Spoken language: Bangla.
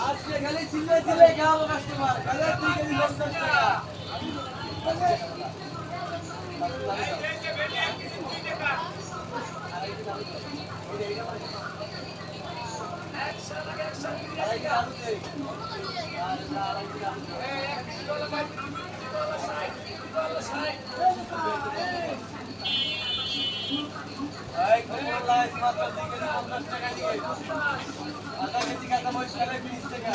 আজকে খালি চিল্লে চিল্লে খাওয়াবো কাস্টমার খালি 2 কেজি 50 টাকা আধা কেজি কাঁচা মরিচ 20 টাকা